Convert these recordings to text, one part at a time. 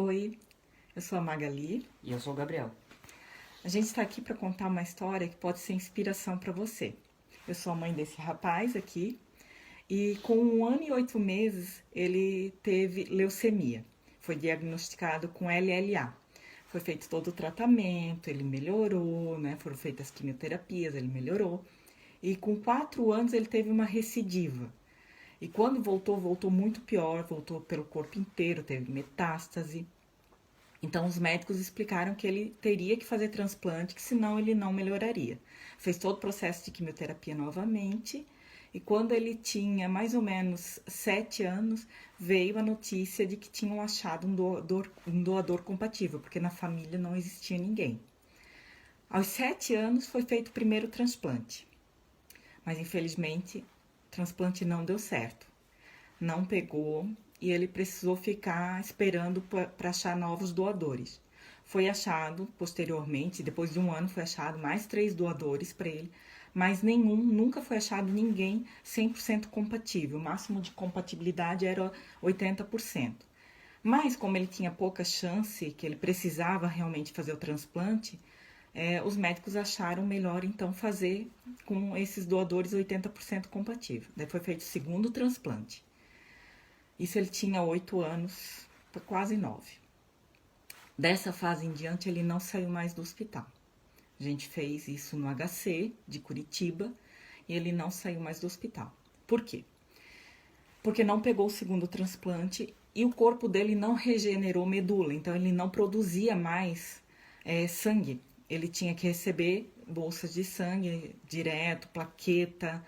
Oi, eu sou a Magali. E eu sou o Gabriel. A gente está aqui para contar uma história que pode ser inspiração para você. Eu sou a mãe desse rapaz aqui e com 1 ano e 8 meses ele teve leucemia. Foi diagnosticado com LLA. Foi feito todo o tratamento, ele melhorou, né? Foram feitas as quimioterapias, ele melhorou. E com 4 anos ele teve uma recidiva. E quando voltou muito pior, voltou pelo corpo inteiro, teve metástase. Então, os médicos explicaram que ele teria que fazer transplante, que senão ele não melhoraria. Fez todo o processo de quimioterapia novamente. E quando ele tinha mais ou menos 7 anos, veio a notícia de que tinham achado um doador compatível, porque na família não existia ninguém. Aos 7 anos foi feito o primeiro transplante. Mas, infelizmente, o transplante não deu certo. Não pegou e ele precisou ficar esperando para achar novos doadores. Foi achado posteriormente, depois de 1 ano, foi achado mais 3 doadores para ele, mas nunca foi achado ninguém 100% compatível. O máximo de compatibilidade era 80%. Mas como ele tinha pouca chance, que ele precisava realmente fazer o transplante, os médicos acharam melhor então fazer com esses doadores 80% compatível. Daí foi feito o segundo transplante. Isso ele tinha 8 anos, quase 9. Dessa fase em diante, ele não saiu mais do hospital. A gente fez isso no HC de Curitiba e ele não saiu mais do hospital. Por quê? Porque não pegou o segundo transplante e o corpo dele não regenerou medula, então ele não produzia mais sangue. Ele tinha que receber bolsas de sangue direto, plaqueta,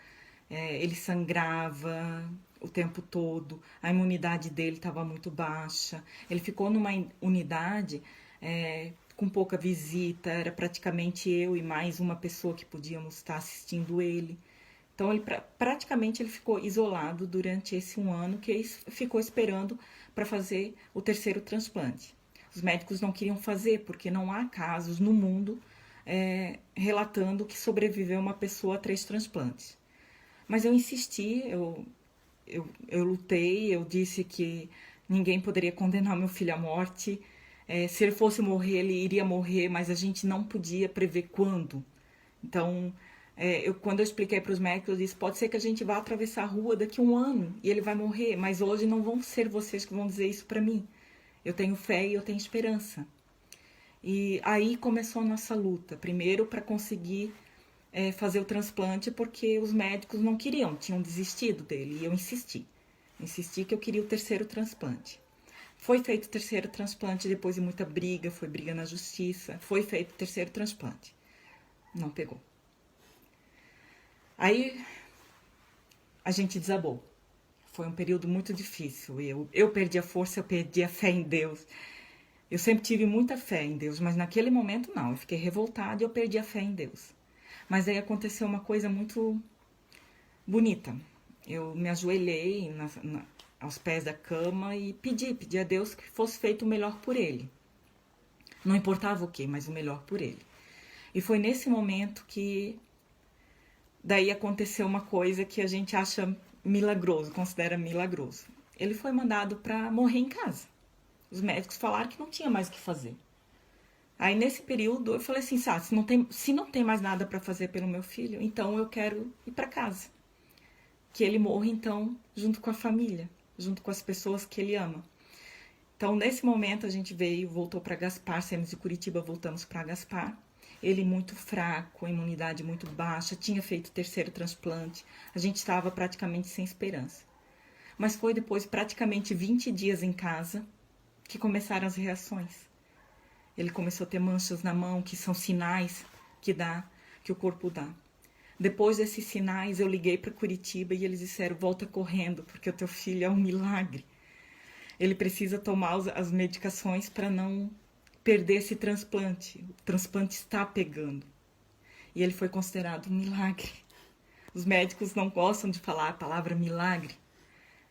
ele sangrava o tempo todo, a imunidade dele estava muito baixa, ele ficou numa unidade com pouca visita, era praticamente eu e mais uma pessoa que podíamos estar assistindo ele. Então, praticamente ele ficou isolado durante esse 1 ano que ele ficou esperando para fazer o terceiro transplante. Os médicos não queriam fazer, porque não há casos no mundo relatando que sobreviveu uma pessoa a 3 transplantes. Mas eu insisti, eu lutei, eu disse que ninguém poderia condenar meu filho à morte. Se ele fosse morrer, ele iria morrer, mas a gente não podia prever quando. Então, quando eu expliquei para os médicos, eu disse, pode ser que a gente vá atravessar a rua daqui a 1 ano e ele vai morrer, mas hoje não vão ser vocês que vão dizer isso para mim. Eu tenho fé e eu tenho esperança. E aí começou a nossa luta. Primeiro, para conseguir fazer o transplante, porque os médicos não queriam, tinham desistido dele. E eu insisti. Insisti que eu queria o terceiro transplante. Foi feito o terceiro transplante depois de muita briga, foi briga na justiça. Foi feito o terceiro transplante. Não pegou. Aí a gente desabou. Foi um período muito difícil. Eu perdi a força, eu perdi a fé em Deus. Eu sempre tive muita fé em Deus, mas naquele momento não. Eu fiquei revoltada e eu perdi a fé em Deus. Mas aí aconteceu uma coisa muito bonita. Eu me ajoelhei aos pés da cama e pedi a Deus que fosse feito o melhor por ele. Não importava o que, mas o melhor por ele. E foi nesse momento que daí aconteceu uma coisa que a gente acha milagroso, considera milagroso. Ele foi mandado para morrer em casa. Os médicos falaram que não tinha mais o que fazer. Aí nesse período eu falei assim, se não tem mais nada para fazer pelo meu filho, então eu quero ir para casa. Que ele morra então junto com a família, junto com as pessoas que ele ama. Então nesse momento a gente voltou para Gaspar, saímos de Curitiba, voltamos para Gaspar. Ele muito fraco, a imunidade muito baixa, tinha feito o terceiro transplante. A gente estava praticamente sem esperança. Mas foi depois praticamente 20 dias em casa que começaram as reações. Ele começou a ter manchas na mão, que são sinais que o corpo dá. Depois desses sinais, eu liguei para Curitiba e eles disseram, volta correndo, porque o teu filho é um milagre. Ele precisa tomar as medicações para não perder esse transplante. O transplante está pegando. E ele foi considerado um milagre. Os médicos não gostam de falar a palavra milagre,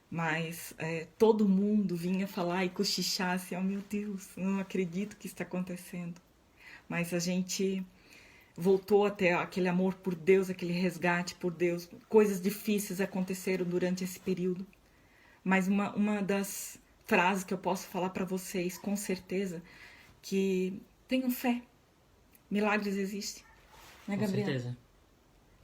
mas todo mundo vinha falar e cochichar assim, oh meu Deus, não acredito que isso está acontecendo. Mas a gente voltou até aquele amor por Deus, aquele resgate por Deus. Coisas difíceis aconteceram durante esse período. Mas uma das frase que eu posso falar para vocês com certeza, que tenham fé. Milagres existem, né, Com Gabriel? certeza.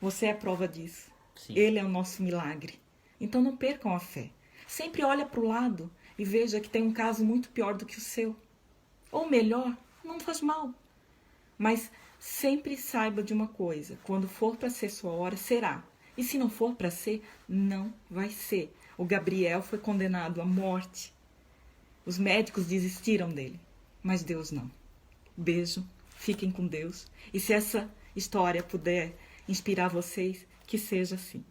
Você é a prova disso. Sim. Ele é o nosso milagre. Então não percam a fé. Sempre olha para o lado e veja que tem um caso muito pior do que o seu. Ou melhor, não faz mal. Mas sempre saiba de uma coisa: quando for para ser sua hora, será. E se não for para ser, não vai ser. O Gabriel foi condenado à morte. Os médicos desistiram dele, mas Deus não. Beijo, fiquem com Deus. E se essa história puder inspirar vocês, que seja assim.